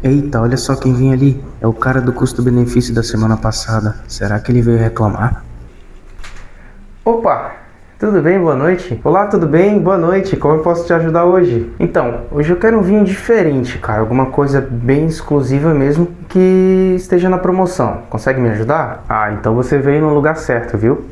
Eita, olha só quem vinha ali. É o cara do custo-benefício da semana passada. Será que ele veio reclamar? Opa, tudo bem? Boa noite. Olá, tudo bem? Boa noite. Como eu posso te ajudar hoje? Então, hoje eu quero um vinho diferente, cara. Alguma coisa bem exclusiva mesmo que esteja na promoção. Consegue me ajudar? Ah, então você veio no lugar certo, viu?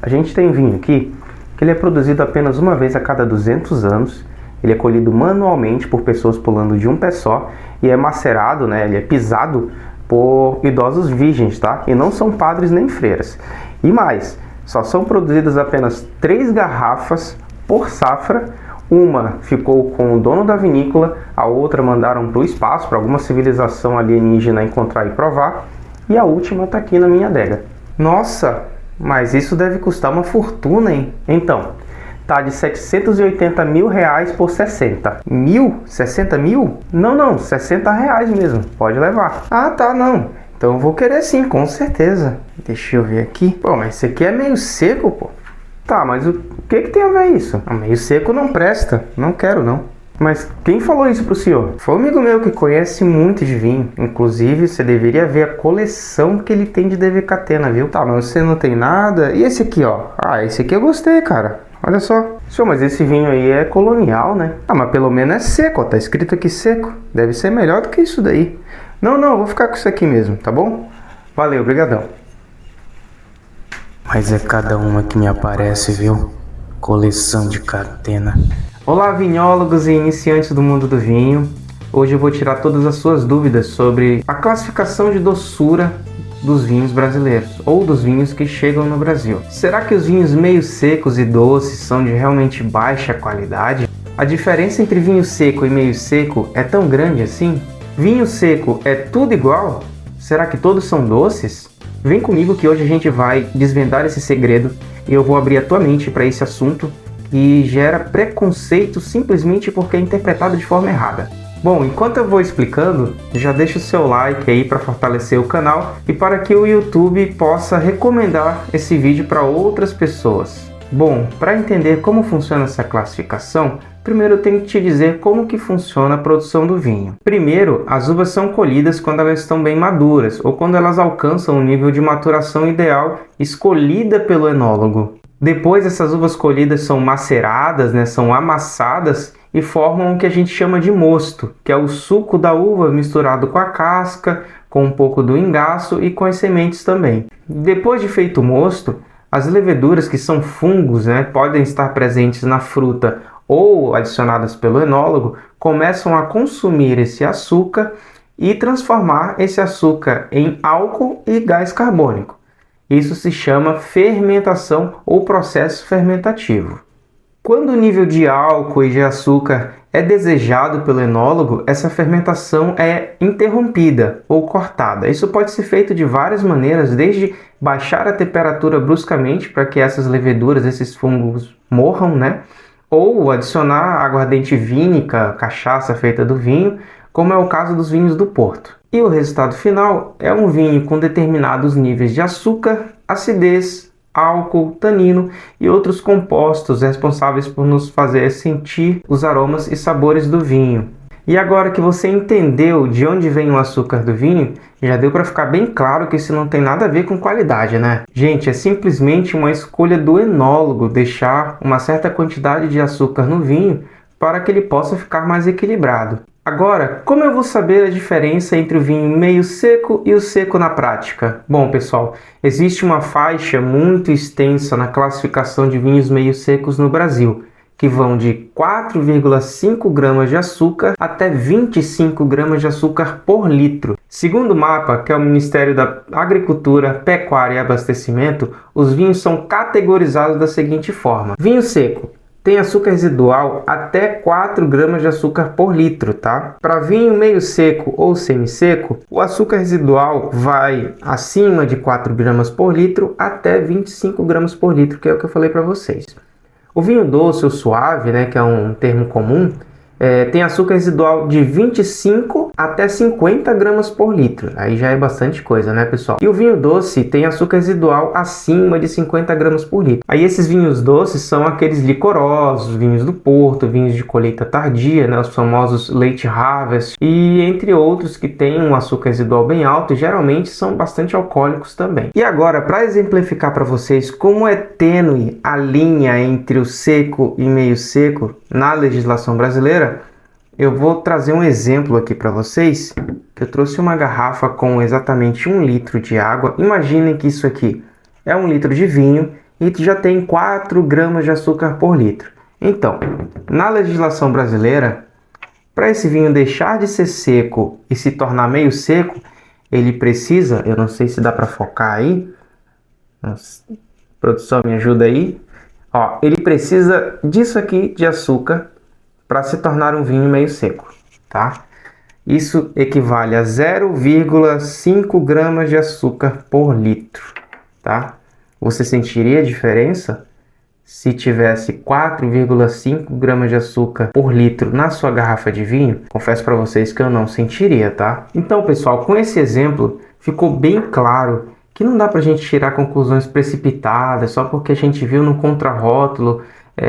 A gente tem vinho aqui que ele é produzido apenas uma vez a cada 200 anos. Ele é colhido manualmente por pessoas pulando de um pé só e é macerado, né? Ele é pisado por idosos virgens, tá? E não são padres nem freiras. E mais, só são produzidas apenas 3 garrafas por safra. Uma ficou com o dono da vinícola, a outra mandaram para o espaço, para alguma civilização alienígena encontrar e provar, e a última está aqui na minha adega. Nossa, mas isso deve custar uma fortuna, hein? Então, tá de 780 mil reais por 60. Mil? 60 mil? Não, 60 reais mesmo, pode levar. Ah, tá, não. Então eu vou querer sim, com certeza. Deixa eu ver aqui. Pô, mas esse aqui é meio seco, pô. Tá, mas o que tem a ver isso? Ah, meio seco não presta. Não quero, não. Mas quem falou isso pro senhor? Foi um amigo meu que conhece muito de vinho. Inclusive, você deveria ver a coleção que ele tem de DV viu? Tá, mas você não tem nada. E esse aqui, ó? Ah, esse aqui eu gostei, cara. Olha só. Senhor, mas esse vinho aí é colonial, né? Ah, mas pelo menos é seco, ó. Tá escrito aqui seco. Deve ser melhor do que isso daí. Não, vou ficar com isso aqui mesmo, tá bom? Valeu, brigadão. Mas é cada uma que me aparece, viu? Coleção de catena. Olá, vinhólogos e iniciantes do mundo do vinho. Hoje eu vou tirar todas as suas dúvidas sobre a classificação de doçura dos vinhos brasileiros, ou dos vinhos que chegam no Brasil. Será que os vinhos meio secos e doces são de realmente baixa qualidade? A diferença entre vinho seco e meio seco é tão grande assim? Vinho seco é tudo igual? Será que todos são doces? Vem comigo que hoje a gente vai desvendar esse segredo e eu vou abrir a tua mente para esse assunto que gera preconceito simplesmente porque é interpretado de forma errada. Bom, enquanto eu vou explicando, já deixa o seu like aí para fortalecer o canal e para que o YouTube possa recomendar esse vídeo para outras pessoas. Bom, para entender como funciona essa classificação, primeiro eu tenho que te dizer como que funciona a produção do vinho. Primeiro, as uvas são colhidas quando elas estão bem maduras ou quando elas alcançam o nível de maturação ideal escolhida pelo enólogo. Depois, essas uvas colhidas são maceradas, né, são amassadas e formam o que a gente chama de mosto, que é o suco da uva misturado com a casca, com um pouco do engaço e com as sementes também. Depois de feito o mosto, as leveduras, que são fungos, né, podem estar presentes na fruta ou adicionadas pelo enólogo, começam a consumir esse açúcar e transformar esse açúcar em álcool e gás carbônico. Isso se chama fermentação ou processo fermentativo. Quando o nível de álcool e de açúcar é desejado pelo enólogo, essa fermentação é interrompida ou cortada. Isso pode ser feito de várias maneiras, desde baixar a temperatura bruscamente para que essas leveduras, esses fungos morram, né? Ou adicionar aguardente vínica, cachaça feita do vinho, como é o caso dos vinhos do Porto. E o resultado final é um vinho com determinados níveis de açúcar, acidez, álcool, tanino e outros compostos responsáveis por nos fazer sentir os aromas e sabores do vinho. E agora que você entendeu de onde vem o açúcar do vinho, já deu para ficar bem claro que isso não tem nada a ver com qualidade, né? Gente, é simplesmente uma escolha do enólogo deixar uma certa quantidade de açúcar no vinho para que ele possa ficar mais equilibrado. Agora, como eu vou saber a diferença entre o vinho meio seco e o seco na prática? Bom, pessoal, existe uma faixa muito extensa na classificação de vinhos meio secos no Brasil, que vão de 4,5 gramas de açúcar até 25 gramas de açúcar por litro. Segundo o mapa, que é o Ministério da Agricultura, Pecuária e Abastecimento, os vinhos são categorizados da seguinte forma: vinho seco tem açúcar residual até 4 gramas de açúcar por litro, tá? Para vinho meio seco ou semi-seco, o açúcar residual vai acima de 4 gramas por litro até 25 gramas por litro, que é o que eu falei para vocês. O vinho doce ou suave, né, que é um termo comum, tem açúcar residual de 25 até 50 gramas por litro. Aí já é bastante coisa, né, pessoal? E o vinho doce tem açúcar residual acima de 50 gramas por litro. Aí esses vinhos doces são aqueles licorosos, vinhos do Porto, vinhos de colheita tardia, né, os famosos late harvest, e entre outros que têm um açúcar residual bem alto e geralmente são bastante alcoólicos também. E agora, para exemplificar para vocês como é tênue a linha entre o seco e meio seco na legislação brasileira, eu vou trazer um exemplo aqui para vocês. Eu trouxe uma garrafa com exatamente 1 litro de água. Imaginem que isso aqui é 1 litro de vinho e já tem 4 gramas de açúcar por litro. Então, na legislação brasileira, para esse vinho deixar de ser seco e se tornar meio seco, ele precisa, eu não sei se dá para focar aí, nossa, produção, me ajuda aí. Ó, ele precisa disso aqui de açúcar para se tornar um vinho meio seco, tá? Isso equivale a 0,5 gramas de açúcar por litro, tá? Você sentiria a diferença se tivesse 4,5 gramas de açúcar por litro na sua garrafa de vinho? Confesso para vocês que eu não sentiria, tá? Então, pessoal, com esse exemplo ficou bem claro que não dá para a gente tirar conclusões precipitadas só porque a gente viu no contrarótulo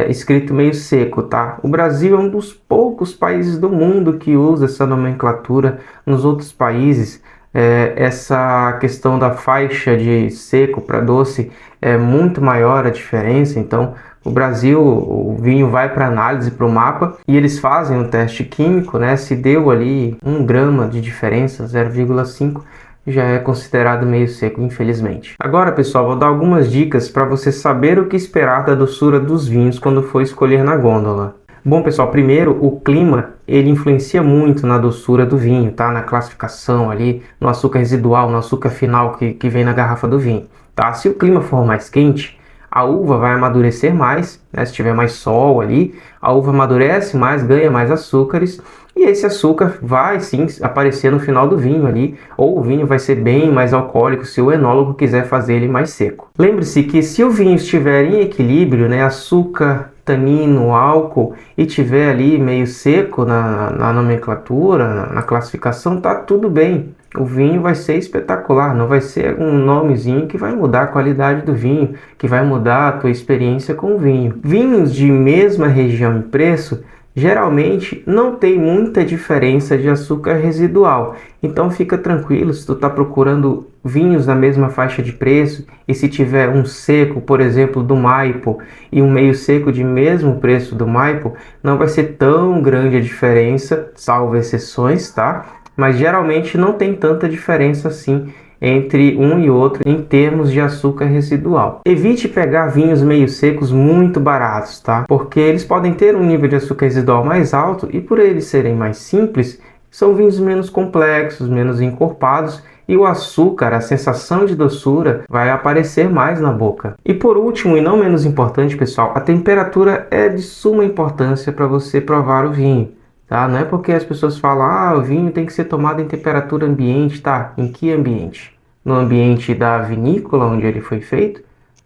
escrito meio seco, tá? O Brasil é um dos poucos países do mundo que usa essa nomenclatura. Nos outros países, essa questão da faixa de seco para doce é muito maior a diferença. Então, o Brasil, o vinho vai para análise para o mapa e eles fazem um teste químico, né? Se deu ali 1 grama de diferença, 0,5, já é considerado meio seco, infelizmente. Agora, pessoal, vou dar algumas dicas para você saber o que esperar da doçura dos vinhos quando for escolher na gôndola. Bom, pessoal, primeiro, o clima, ele influencia muito na doçura do vinho, tá? Na classificação ali, no açúcar residual, no açúcar final que vem na garrafa do vinho, tá? Se o clima for mais quente, a uva vai amadurecer mais, né? Se tiver mais sol ali, a uva amadurece mais, ganha mais açúcares, e esse açúcar vai sim aparecer no final do vinho ali, ou o vinho vai ser bem mais alcoólico se o enólogo quiser fazer ele mais seco. Lembre-se que se o vinho estiver em equilíbrio, né, açúcar, tanino, álcool, e tiver ali meio seco na nomenclatura, na classificação, tá tudo bem. O vinho vai ser espetacular, não vai ser um nomezinho que vai mudar a qualidade do vinho, que vai mudar a tua experiência com o vinho. Vinhos de mesma região e preço geralmente não tem muita diferença de açúcar residual, então fica tranquilo se tu está procurando vinhos na mesma faixa de preço e se tiver um seco, por exemplo, do Maipo e um meio seco de mesmo preço do Maipo, não vai ser tão grande a diferença, salvo exceções, tá? Mas geralmente não tem tanta diferença assim entre um e outro em termos de açúcar residual. Evite pegar vinhos meio secos muito baratos, tá? Porque eles podem ter um nível de açúcar residual mais alto e por eles serem mais simples, são vinhos menos complexos, menos encorpados e o açúcar, a sensação de doçura, vai aparecer mais na boca. E por último, e não menos importante, pessoal, a temperatura é de suma importância para você provar o vinho. Tá? Não é porque as pessoas falam, o vinho tem que ser tomado em temperatura ambiente, tá? Em que ambiente? No ambiente da vinícola onde ele foi feito?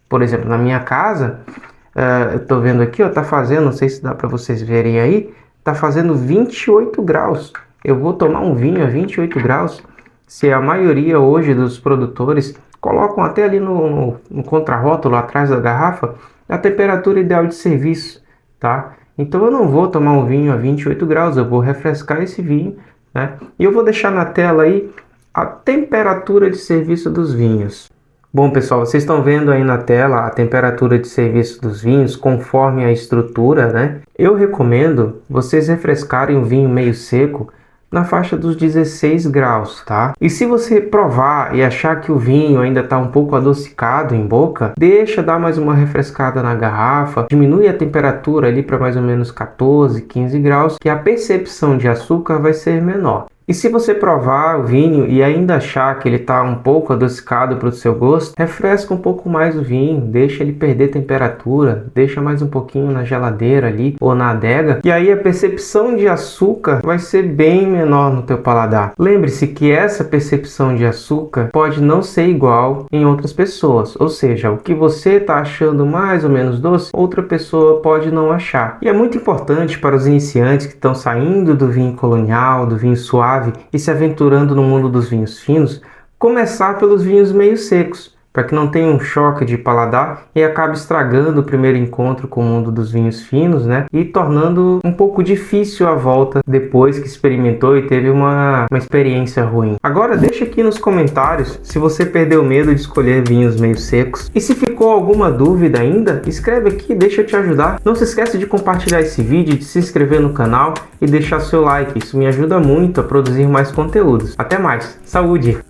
Por exemplo, na minha casa, eu tô vendo aqui, ó, tá fazendo, não sei se dá para vocês verem aí, tá fazendo 28 graus. Eu vou tomar um vinho a 28 graus, se a maioria hoje dos produtores colocam até ali no contrarótulo atrás da garrafa, a temperatura ideal de serviço, tá? Então eu não vou tomar um vinho a 28 graus, eu vou refrescar esse vinho, né? E eu vou deixar na tela aí a temperatura de serviço dos vinhos. Bom, pessoal, vocês estão vendo aí na tela a temperatura de serviço dos vinhos conforme a estrutura, né? Eu recomendo vocês refrescarem o vinho meio seco na faixa dos 16 graus, tá? E se você provar e achar que o vinho ainda está um pouco adocicado em boca, deixa dar mais uma refrescada na garrafa, diminui a temperatura ali para mais ou menos 14, 15 graus, que a percepção de açúcar vai ser menor. E se você provar o vinho e ainda achar que ele está um pouco adocicado para o seu gosto, refresca um pouco mais o vinho, deixa ele perder temperatura, deixa mais um pouquinho na geladeira ali ou na adega, e aí a percepção de açúcar vai ser bem menor no teu paladar. Lembre-se que essa percepção de açúcar pode não ser igual em outras pessoas, ou seja, o que você está achando mais ou menos doce, outra pessoa pode não achar. E é muito importante para os iniciantes que estão saindo do vinho colonial, do vinho suave, suave e se aventurando no mundo dos vinhos finos, começar pelos vinhos meio secos, para que não tenha um choque de paladar e acabe estragando o primeiro encontro com o mundo dos vinhos finos, né? E tornando um pouco difícil a volta depois que experimentou e teve uma experiência ruim. Agora deixa aqui nos comentários se você perdeu medo de escolher vinhos meio secos. E se ficou alguma dúvida ainda, escreve aqui, deixa eu te ajudar. Não se esqueça de compartilhar esse vídeo, de se inscrever no canal e deixar seu like. Isso me ajuda muito a produzir mais conteúdos. Até mais. Saúde!